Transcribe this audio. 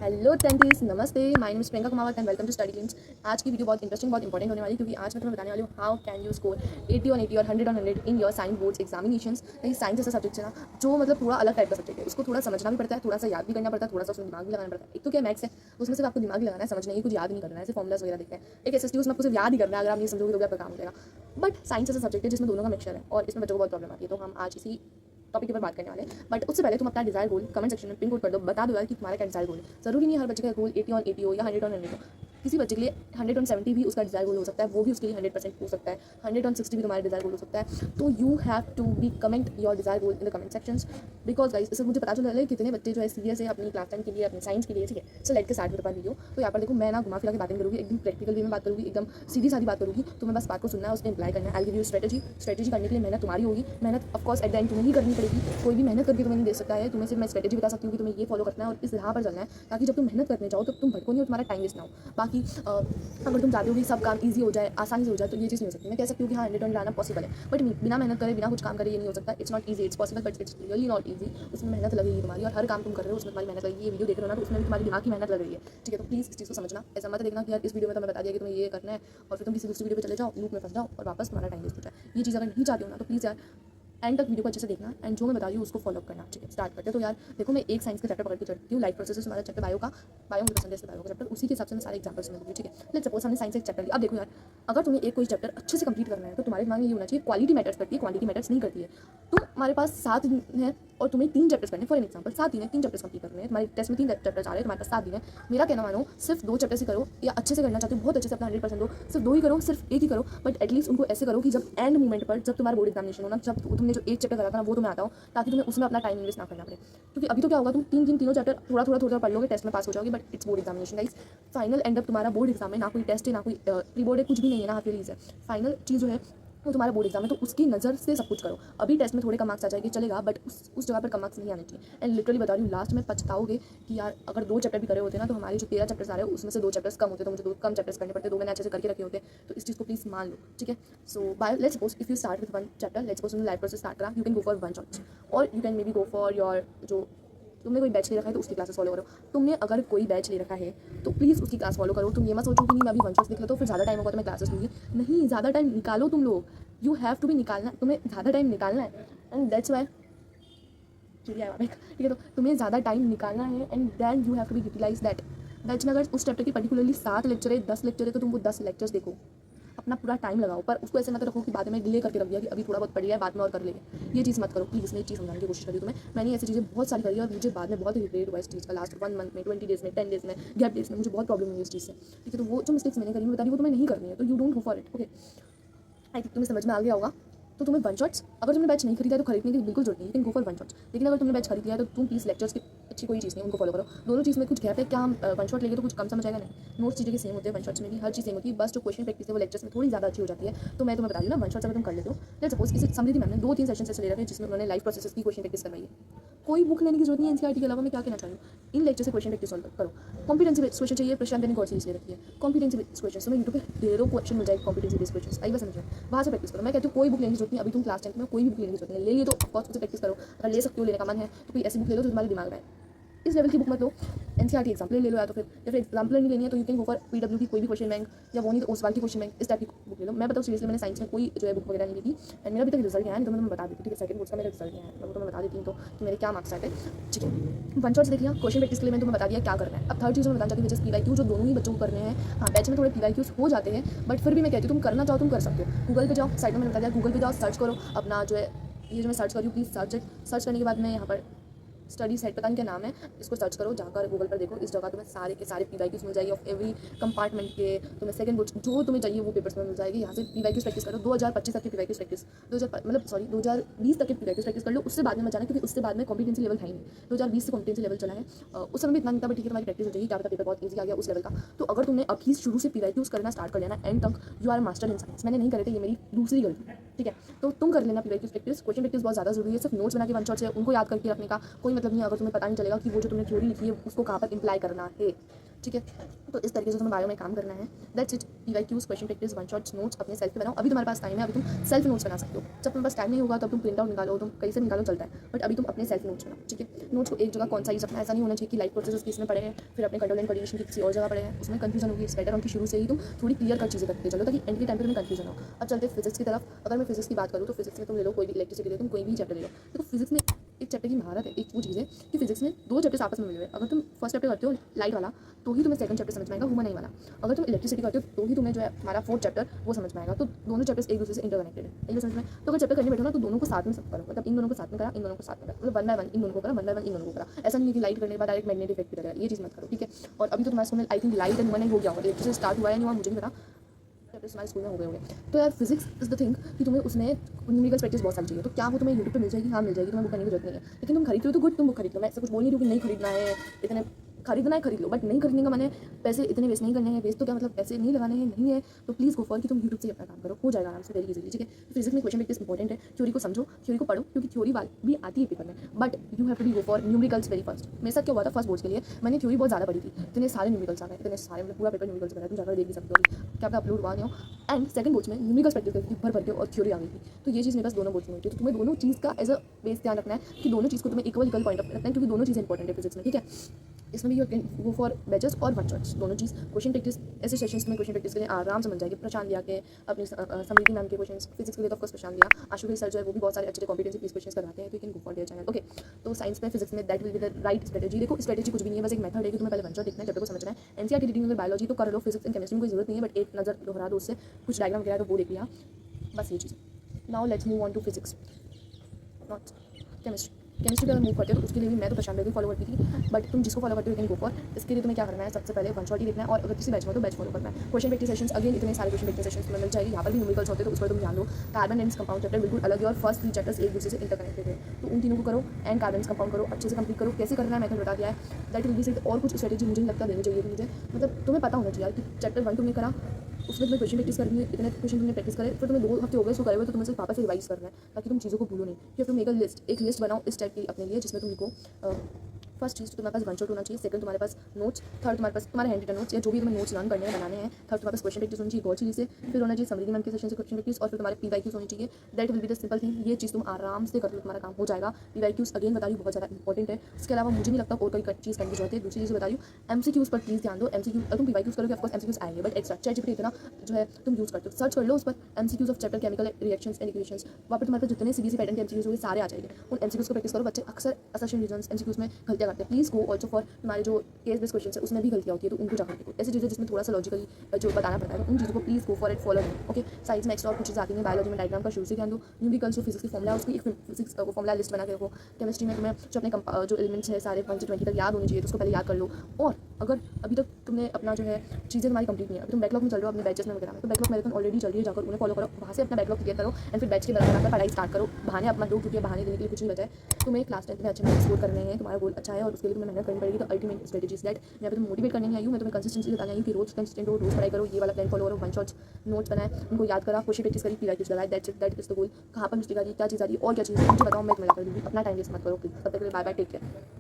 Hello टेंटीज, नमस्ते। My name is Priyanka Kumawat and welcome to Study Links. आज की वीडियो बहुत इंटरेस्टिंग, बहुत इंपॉर्टेंट होने वाली, क्योंकि आज मैं तुम्हें बताने वाली हूँ how can you score 80 on 80 और 100 on 100 in your science boards examinations. कहीं साइंस ऐसा सब्जेक्ट है ना जो मतलब थोड़ा अलग टाइप का सब्जेक्ट है, उसको थोड़ा समझना भी पड़ता है, थोड़ा सा याद भी करना पड़ता है, थोड़ा सा उसमें दिमाग भी लगाना पड़ता है। एक तो क्या मैथ्स है, उसमें सिर्फ आपको दिमाग ही लगाना है, समझना है, कुछ याद नहीं करना है, सिर्फ फॉर्मुलास वगैरह देखते हैं। एक एसएसटी उसमें आपको सिर्फ याद ही करना है, अगर आप नहीं समझोगे तो भी आपका काम हो जाएगा। बट साइंस ऐसा सब्जेक्ट है जिसमें दोनों का मिक्सचर है और इसमें बच्चों को बहुत प्रॉब्लम आती है। तो हम आज इसी टॉपिक के ऊपर बात करने वाले हैं। बट उससे पहले तुम अपना डिजायर गोल कमेंट सेक्शन में पिन कोड कर दो, बता दो यार कि तुम्हारा क्या डिजायर गोल है। जरूरी नहीं हर बच्चे का गोल 80 ऑन 80 हो या 100 ऑन 100 हो। किसी बच्चे के लिए 100 ऑन 70 भी उसका डिजायर गोल हो सकता है, वो भी उसके लिए 100% हो सकता है। 100 ऑन 60 भी तुम्हारा डिजायर गोल हो सकता है। तो you have to be comment your desire goal in the comment sections, because guys इससे मुझे पता चल रहा है कितने बच्चे जो है सीरियस है अपनी क्लास 10 के लिए, अपने साइंस के लिए। ठीक है, सो लेट के स्टार्ट विद द वीडियो। तो यहाँ पर देखो, मैं ना घुमा फिरा के बातें करूँगी, एकदम प्रैक्टिकल वे में बात करूँगी, एकदम सीधी सादी बात करूँगी। तुम्हें बस बात को सुनना है, उसमें अप्लाई करना है। आई गिव यू स्ट्रेटेजी करने के लिए मेहनत तुम्हारी होगी। मेहनत ऑफकोर्स एट द एंड तुम्हें ही करनी पड़ेगी, कोई भी मेहनत करके तुम्हें नहीं दे सकता है। तुम्हें सिर्फ मैं स्ट्रेटेजी बता सकती हूँ कि तुम्हें ये फॉलो करना है और इस राह पर चलना है, ताकि जब तुम मेहनत करने जाओ तो तुम भटको नहीं और तुम्हारा टाइम वेस्ट ना हो। बाकी अगर तुम चाहते हो कि सब काम ईजी हो जाए, आसानी से हो जाए, तो ये चीज़ नहीं हो सकती। मैं कह सकती हूँ कि हाँ 100 लाना पॉसिबल है, बट बिना मेहनत करे, बिना कुछ काम करे ये नहीं हो सकता। It's not easy, it's possible but it's really not easy. उसमें मेहनत लगेगी तुम्हारी, और हर काम तुम कर रहे हो उसमें तुम्हारी मेहनत लगेगी। ये वीडियो देख रहे हो ना, तो उसमें भी तुम्हारी दिमाग की मेहनत लग रही है। ठीक है, तो प्लीज़ इस चीज़ को समझना। ऐसा मत देखना कि यार इस वीडियो में तो मैं बता दिया कि तुम्हें ये करना है और फिर तुम किसी दूसरी वीडियो पर चले जाओ, लूप में फंस जाओ और वापस तुम्हारा टाइम वेस्ट हो जाए। ये चीज़ अगर नहीं चाहते हो ना, तो प्लीज़ यार एंड तक वीडियो को अच्छे से देखना एंड जो मैं बता रही हूँ उसको फॉलो करना। ठीक है, स्टार्ट करते हैं। तो यार देखो, मैं एक साइंस का चैप्टर पकड़ के चलती हूँ, लाइफ प्रोसेस हमारा चैप्टर बायो मुझे पसंद है, बायो का चैप्टर, उसी के हिसाब से मैं सारे एग्जाम्पल्स में दूँगी। ठीक है, लेट्स सपोज हमने साइंस एक चैप्टर लिया। अब देखो यार, अगर तुम्हें एक कोई चैप्टर अच्छे से कंप्लीट करना है तो तुम्हारे दिमाग में ये होना चाहिए क्वालिटी मैटर्स करती है, क्वांटिटी मैटर्स नहीं करती है। तुम्हारे पास 7 दिन है और तुम्हें 3 चैप्टर्स करने, फॉर एग्जाम्पल 7 दिन है, 3 चैप्टर्स कंप्लीट करने हैं। तुम्हारे टेस्ट में 3 चैप्टर्स आ रहे हैं, तुम्हारे पास 7 दिन है। मेरा कहना मानो, सिर्फ 2 चैप्टर्स ही करो, या अच्छे से करना चाहते हो बहुत अच्छे से अपना 100% दो, सिर्फ 2 ही करो, सिर्फ एक ही करो। बट एटलीस्ट उनको ऐसे करो कि जब एंड मोमेंट पर, जब तुम्हारा बोर्ड एग्जामिनेशन हो ना, जब तुमने जो एक चैप्टर करा था ना वो तुम्हें आता हो, ताकि तुम्हें उसमें अपना टाइम इन्वेस्ट ना करना पड़े। क्योंकि अभी तो क्या होगा, तुम तीनों चैप्टर थोड़ा पढ़ लोगे, टेस्ट में पास हो जाओगे, but it's board examination guys. Final and up तुम्हारा बोर्ड एग्जाम है, ना कोई टेस्ट है, ना कोई प्री बोर्ड है, कुछ भी नहीं है ना, हाफ ईयरलीज है। फाइनल चीज़ जो है वो तुम्हारा बोर्ड एग्जाम है, तो उसकी नज़र से सब कुछ करो। अभी टेस्ट में थोड़े कम मार्क्स आ जाएंगे, चलेगा, बट उस जगह पर कम मार्क्स नहीं आने चाहिए। एंड लिटरली बता रही हूँ, लास्ट में पछताओगे कि यार अगर 2 चैप्टर भी करे होते ना, तो हमारे जो 13 चैप्टर्स आ रहे हैं उसमें से 2 चैप्टर्स कम होते, तो मुझे 2 कम चैप्टर्स करने पड़ते, 2 मैंने अच्छे से करके रखे होते। तो इस चीज़ को प्लीज़ मान लो। ठीक है, so by let's suppose if you start with 1 chapter, let's suppose तुमने लाइफ प्रोसेस स्टार्ट करा, you can go for 1 shot, और you can maybe go for your जो तुमने कोई बैच ले रखा है तो उसकी क्लासेस फॉलो करो। तुमने अगर कोई बैच ले रखा है तो प्लीज़ उसकी क्लास फॉलो करो। तुम ये मत सोचो कि नहीं मैं अभी 1 शॉट देख लेता हूँ, फिर ज़्यादा टाइम होगा तो मैं क्लासेस लूँगी। नहीं, ज़्यादा टाइम निकालो तुम लोग। यू हैव टू भी निकालना, तुम्हें ज़्यादा टाइम निकालना है, एंड दैट्स वाई ठीक है। तो तुम्हें ज़्यादा टाइम निकालना है and then you have to be utilize that. Batch में अगर उस चैप्टर की पर्टिकुलरली 7 लेक्चर है, 10 लेक्चर है, तो तुम वो 10 लेक्चर्स देखो, अपना पूरा टाइम लगाओ। पर उसको ऐसे मत रखो कि बाद में डिले करके रख दिया कि अभी थोड़ा बहुत पढ़ लिया है, बाद में और कर लेंगे। ये चीज़ मत करो प्लीज़। मैं एक चीज़ समझाने की कोशिश करी तुम्हें, मैंने ऐसी चीज़ें बहुत सारी करी और मुझे बाद में बहुत रिग्रेट हुआ इस चीज़ का। लास्ट 1 मंथ में, 20 डेज़ में, 10 डेज़ में, गैप डेज़ में मुझे बहुत प्रॉब्लम हुई इस चीज़ से। ठीक है, तो वो जो मिस्टेक्स मैंने करी, मैं बता रही हूँ, वो तुम्हें नहीं करनी है, तो you don't go for it. Okay, I think तुम्हें समझ में आ गया होगा। तो तुम्हें 1 शॉट्स, अगर तुमने बैच नहीं खरीदा है तो खरीदने की बिल्कुल जरूरत नहीं, लेकिन गो फॉर 1 शॉट्स। लेकिन अगर तुमने बैच खरीद लिया है तो तुम प्लीज़ लेक्चर्स की अच्छी कोई चीज़ नहीं, उनको फॉलो करो। दोनों चीज़ में कुछ गैप है क्या, हम 1 शॉट लेंगे तो कुछ कम समझ आएगा? नहीं, नोट्स चीज़ें सेम होते हैं 1 शॉट्स में भी, हर चीज़ सेम होती है, बस जो क्वेश्चन प्रैक्टिस है वो लेक्चर्स में थोड़ी ज़्यादा अच्छी हो जाती है। तो मैं तुम्हें बता रही हूँ ना, 1 शॉट्स अगर तुम कर लेते हो, लेट्स सपोज इसे समृद्धि मैम ने 2-3 सेशन ऐसे ले रखे हैं जिसमें उन्होंने लाइफ प्रोसेसेस की क्वेश्चन प्रैक्टिस करवाई है। कोई बुक लेने की जरूरत नहीं है एनसीईआरटी के अलावा। मैं क्या कहना चाह रही हूँ, इन लेक्चर से क्वेश्चन प्रैक्टिस सॉल्व करो। कॉम्पिटेंसी बेस्ड क्वेश्चन चाहिए, प्रशांत ने और सीरीज ले रखी है कॉम्पिटेंसी बेस्ड क्वेश्चन, तो मैं यूट्यूब पे ढेरों क्वेश्चन मिल जाएगी कॉम्पिटेंसी बेस्ड क्वेश्चन, आई बस समझो, वहाँ से प्रैक्टिस करो। मैं कहती हूँ कोई बुक लेने की जरूरत नहीं, अभी तुम क्लास 10 में, कोई भी बुक लेने की जरूरत नहीं, ले लिए तो ऑफकोर्स उसे प्रैक्टिस करो। अगर ले सकते हो, लेने का मन है तो कोई ऐसी बुक ले लो जो तुम्हारे दिमाग में है। इस लेवल की बुक मत लो, एनसीईआरटी एग्जाम्पल ले लो, या फिर एग्जाम्पल नहीं लेनी है तो you can go for PW की कोई भी क्वेश्चन बैंक, या वो नहीं तो ओसवाल की क्वेश्चन बैंक, इस टाइप की बुक ले लो। मैं बताऊँ सीरियसली, मैंने साइंस में कोई जो है बुक वगैरह नहीं ली थी, एंड मेरा अभी तक रिजल्ट आया है, तो मैं बता देती हूँ। ठीक है, सेकंड कोर्स का मेरा रिजल्ट आया है, मैं वो तुम्हें बता देती हूँ तो कि मेरे क्या मार्क्स आए थे। ठीक है, 1 शॉट्स देख लिया, क्वेश्चन प्रैक्टिस के लिए मैंने तुम्हें बता दिया क्या करना है। अब थर्ड चीज़ मैं बताना चाहती हूँ, जैसे पीवाईक्यू, जो दोनों ही बच्चों को करने हैं। हाँ, बैच में थोड़े पीवाईक्यूज हो जाते हैं, बट फिर भी मैं कहती हूँ तुम करना चाहो तुम कर सकते हो। गूगल पे जाओ, साइड में मैंने बता दिया, गूगल पे जाओ, सर्च करो अपना जो है, ये जो मैं सर्च करी हूँ, प्लीज़ सर्च करने के बाद मैं यहाँ पर स्टडी सेट, पता नहीं क्या नाम है, इसको सर्च करो, जाकर गूगल पर देखो, इस जगह तुम्हें सारे के सारे पीवाईक्यूज मिल जाएगी ऑफ एवरी कंपार्टमेंट के। तुम्हें सेकंड बुक्स जो तुम्हें चाहिए वो पेपर्स में मिल जाएगी। यहाँ से पीवाईक्यूज प्रैक्टिस करो, 2025 तक की पीवाईक्यूज प्रैक्टिस, 2020 तक की पीवाईक्यूज प्रैक्टिस कर लो। उससे बाद में मत जाना, क्योंकि उससे बाद में कॉम्पिटेंसी लेवल है ही नहीं। 2020 से कॉम्पिटेंसी लेवल चला है, उस समय भी इतना नहीं था, बट ठीक है तुम्हारी प्रैक्टिस हो जाएगी, क्या पता पेपर बहुत ईजी आ गया उस लेवल का। तो अगर तुमने अभी शुरू से पीवाईक्यूज करना स्टार्ट कर लेना, एंड तक you are master in science. मैंने नहीं करे थे, ये मेरी दूसरी गलती। ठीक है, तो तुम कर लेना पीवाईक्यूज प्रैक्टिस, क्वेश्चन प्रैक्टिस बहुत ज़्यादा जरूरी है। सिर्फ नोट्स बना के 1 शॉट से उनको याद करके रखने का कोई मतलब नहीं है, अगर तुम्हें पता नहीं चलेगा कि वो जो तुमने थ्योरी लिखी है उसको कहाँ पर इंप्लाई करना है। ठीक है। तो इस तरीके से तुम्हें बायो में काम करना है। That's it. PYQs, question practice, one shots, notes अपने सेल्फ पे बनाओ। अभी तुम्हारे पास टाइम है, अभी तुम सेल्फ नोट्स बना सकते हो। जब तुम्हारे पास टाइम नहीं होगा तब तुम प्रिंट आउट निकालो, तुम कहीं से निकालो, चलता है, बट अभी तुम अपने सेल्फ नोट्स बनाओ। ठीक है। नोट्स को एक जगह कौन सा ही रखना, ऐसा नहीं होना चाहिए कि लाइफ प्रोसेस किसमें पढ़े हैं फिर अपने कंट्रोल एंड कोऑर्डिनेशन की किसी और जगह पढ़े हैं, उसमें कंफ्यूजन होगी। बेटर उनकी शुरू से ही तुम थोड़ी क्लियर कर चीज़ें करते चलो, ताकि एंड के टाइम पर तुम्हें कंफ्यूजन हो। अब चलते फिजिक्स की तरफ। अगर मैं फिजिक्स की बात करूँ तो फिजिक्स में तुम ले लो कोई भी इलेक्ट्रिसिटी ले, तुम कोई भी चैप्टर ले लो। देखो फिजिक्स में एक चैप्टर की महारत है, एक वो चीज़ है कि फिजिक्स में दो चैप्टर्स आपस में मिले हुए। अगर तुम फर्स्ट चैप्टर करते हो लाइट वाला तो ही तुम्हें सेकंड चैप्टर समझ में आएगा, ह्यूमन नहीं वाला। अगर तुम इलेक्ट्रिसिटी करते हो तो ही तुम्हें जो है हमारा फोर्थ चैप्टर वो समझ में आएगा। तो दोनों चैप्टर्स एक दूसरे से इंटरकनेक्टेड है, एक समझ में। तो अगर चैप्टर करने बैठो ना तो दोनों को साथ में सब करो, मतलब इन दोनों को साथ में करा, इन दोनों को साथ में करा, मतलब वन बाय वन इन दोनों को करा, वन बाय वन इन दोनों को करा। ऐसा नहीं है कि लाइट करने के बाद डायरेक्ट मैग्नेटिक इफेक्ट की तरह, ये चीज़ मत करो। ठीक है। और अभी तो तुम्हारे स्कूल में I think light and human हो गया होगा, इलेक्ट्रिसिटी स्टार्ट हुआ है नहीं हुआ मुझे नहीं पता, चैप्टर्स हमारे स्कूल में हो गए होंगे। तो यार फिजिक्स इज द थिंग कि तुम्हें उसमें न्यूमेरिकल प्रैक्टिस बहुत सारी चाहिए। तो क्या वो तुम्हें यूट्यूब पे मिल जाएगी? हाँ मिल जाएगी, तुम्हें बुक करने की जरूरत नहीं है। लेकिन तुम खरीद लो तो गुड, तुम बुक खरीद लो, मैं ऐसा कुछ बोल नहीं रही हूँ कि नहीं खरीदना है, इतने खरीदना है खरीद लो, बट नहीं खरीदने का मैंने पैसे इतने वेस्ट नहीं करने हैं। वेस्ट तो क्या मतलब पैसे नहीं लगाने हैं, नहीं है तो प्लीज़ गो फॉर कि तुम यूट्यूब से अपना काम करो, हो जाएगा आराम से, वेरी इजीली। ठीक है। फिजिक्स में क्वेश्चन प्रैक्टिस इंपॉर्टेंट है, थ्योरी को समझो, थ्योरी को पढ़ो, क्योंकि थ्योरी भी आती है पेपर में, but you have to be go for numericals very first. मेरे साथ क्या हुआ था फर्स्ट बोर्ड्स के लिए, मैंने थ्योरी बहुत ज़्यादा पढ़ी थी, इतने सारे न्यूमेरिकल्स आ गए, इतने सारे, मतलब पूरा पेपर न्यूमेरिकल्स भरा, तुम जाकर देख भी सकते हो, क्या क्या अपलोड हुआ नहीं हो। एंड सेकंड बोर्ड्स में न्यूमेरिकल्स प्रैक्टिस करती थी भर भर के और थ्योरी आ गई थी। तो ये चीज़ मेरे पास दोनों बोर्ड्स में हुई थी। तो तुम्हें दोनों चीज़ का एज अ बेस ध्यान रखना है कि दोनों चीज़ को तुम्हें इक्वल पॉइंट ऑफ रखना है, क्योंकि दोनों चीज़ इंपॉर्टेंट है फिजिक्स में। ठीक है। इसमें भी you can go for batches और वन शॉट्स, दोनों चीज़। क्वेश्चन प्रैक्टिस ऐसे सेशंस में क्वेश्चन प्रैक्टिस के लिए आराम से मिल जाएगी। प्रशांत दिया के अपनी समृद्धि मैम के क्वेश्चन फिजिक्स के लिए तो ऑफकोर्स प्रशांत दिया, आशु सर जो है वो भी बहुत सारे अच्छे कॉम्पिटेंसी पीस क्वेश्चन करवाते हैं, तो you can go for their channel. Okay. तो साइंस में फिजिक्स में that will be the right strategy. देखो स्ट्रेटेजी कुछ भी नहीं है, बस एक मेथड है कि तुम्हें पहले वन शॉट देखना है, चैप्टर को समझना है। एनसीईआरटी रीडिंग अगर बायोलॉजी तो कर लो, फिजिक्स एंड केमिस्ट्री में कोई जरूरत नहीं है, बट एक नज़र दोहरा दो, उससे कुछ डायग्राम वगैरह तो वो देख लिया, बस ये चीज़। Now let's move on to physics, not chemistry. Chemistry का अगर मूव करते हो तो उसके लिए भी मैं तो प्रशांत को फॉलो करती थी, बट तुम जिसको फॉलो करते हो यू कैन गो फॉर। इसके लिए तुम्हें क्या करना है, सबसे पहले वन शॉट ही देखना है, और अगर किसी बैच में तो बैच फॉलो करना है। क्वेश्चन प्रैक्टिस सेशंस अगेन इतने सारे क्वेश्चन प्रैक्टिस सेशंस तुम्हें मिल जाएगी, यहाँ पर भी न्यूमेरिकल्स होते हैं तो उस पर तुम ध्यान दो। कार्बन एंड कंपाउंड चैप्टर बिल्कुल अलग है और फर्स्ट 3 चैप्टर्स एक दूसरे से इंटरकनेक्टेड है, तो उन तीनों को करो एंड कार्बन कंपाउंड करो, अच्छे से कंप्लीट करो। कैसे करना है मैंने बता दिया है, दैट विल बी सिट। और कुछ स्ट्रेटेजी मुझे नहीं लगता देनी चाहिए मुझे, मतलब तुम्हें पता होना चाहिए कि चैप्टर 1 तुमने करा, उसमें तुम्हें क्वेश्चन प्रैक्टिस करनी है, इतने क्वेश्चन तुमने प्रैक्टिस करे, फिर तुम्हें 2 हफ्ते हो गए उसको करे हुए, तो तुम्हें सिर्फ वापस से रिवाइज करना है ताकि तुम चीज़ों को भूलो नहीं। फिर तुम एक लिस्ट बनाओ इस टाइप की अपने लिए, जिसमें तुमको फर्स्ट चीज़ तो तुम्हारे पास वन शॉट होना चाहिए, सेकंड तुम्हारे पास नोट्स, थर्ड तुम्हारे पास तुम्हारे हैंड रिटन नोट्स या जो भी तुम्हें नोट्स लर्न करने हैं बनाने हैं, थर्ड तुम्हारे पास क्वेश्चन प्रैक्टिस होनी चाहिए बहुत चीज़ से, फिर होना चाहिए समृद्धि मैम के सेशन से क्वेश्चन प्रैक्टिस, और फिर तुम्हारे PYQs होनी चाहिए। That will be the simple thing. ये चीज़ तुम आराम से कर लो, तुम्हारा काम हो जाएगा। PYQs अगेन बता रही हूँ बहुत ज़्यादा इंपॉर्टेंट है, इसके अलावा मुझे नहीं लगता और कोई चीज़ करने की जरूरत है। दूसरी चीज़ बता रही हूँ MCQs पर प्लीज़ ध्यान दो। MCQ अगर तुम PYQs करोगे ऑफकोर्स MCQs आएंगे, बट एक्स्ट्रा ChatGPT इतना जो है तुम यूज़ करते हो, सर्च कर लो उस पर MCQs of chapter chemical reactions and equations, वहाँ पर तुम्हारे पास जितने CBSE पैटर्न के MCQs होंगे सारे आ जाएंगे। उन MCQs को प्रैक्टिस करो। बच्चे अक्सर असर्शन रीजंस MCQs में गलतियाँ करते हैं, प्लीज़ गो ऑल्सो फॉर हमारे जो केस बेस्ड क्वेश्चन है उसमें भी गलतियाँ होती है, तो उनको जाकर देखो। ऐसी चीज़ें जिसमें थोड़ा सा लॉजिकली जो बताना पड़ता है, तो उन चीज़ों को please go for it, follow करो। ओके। साइंस में एक्स्ट्रा और कुछ चीज़ आती है, बायोलॉजी में डायग्राम का शुरू से ध्यान दो, न्यूमेरिकल्स जो फिजिक्स की फॉर्मुला उसकी एक फिजिक्स को फॉर्मुला लिस्ट बना के रखो। केमिस्ट्री में तुम्हें जो अपने जो एलिमेंट्स है सारे 1 से 20 तक याद होने चाहिए, तो उसको पहले याद कर लो। और अगर अभी तक तुमने अपना जो है चीज़ें तुम्हारी कंप्लीट नहीं है, अभी तुम बैकलॉग में चल रहे हो अपने बैचेस में वगैरह में, तो बैकलॉग मैराथन ऑलरेडी चल रही है, जाकर उन्हें फॉलो करो, वहाँ से अपना बैकलॉग क्लियर करो एंड फिर बैच के बनाकर पढ़ाई स्टार्ट करो। बहाने अपना दो, क्योंकि बहाने देने के लिए कुछ नहीं बचा है। तुम्हें क्लास 10 में अच्छे मार्क्स स्कोर करने हैं, तुम्हारा गोल अच्छा है और उसके लिए तुम्हें मेहनत करनी पड़ेगी। तो अल्टीमेट स्ट्रेटेजीज दैट मैं तुम्हें मोटिवेट करने नहीं आई हूँ, मैं तुम्हें कंसिस्टेंसी बताने आई हूँ कि रोज कंसिस्टेंट हो, रोज पढ़ाई करो, ये वाला प्लान फॉलो करो, वन शॉट्स नोट्स बनाए, उनको याद करा, क्वेश्चन प्रैक्टिस करी, PYQs लगाए, दैट इज द गोल। कहाँ पर मिस्टेक आ रही, क्या चीज़ आ रही है और क्या चीज़ मुझे बताओ, मैं तुम्हें कर दूँगी। अपना टाइम वेस्ट मत करो प्लीज। तब तक के लिए बाय बाय, टेक केयर।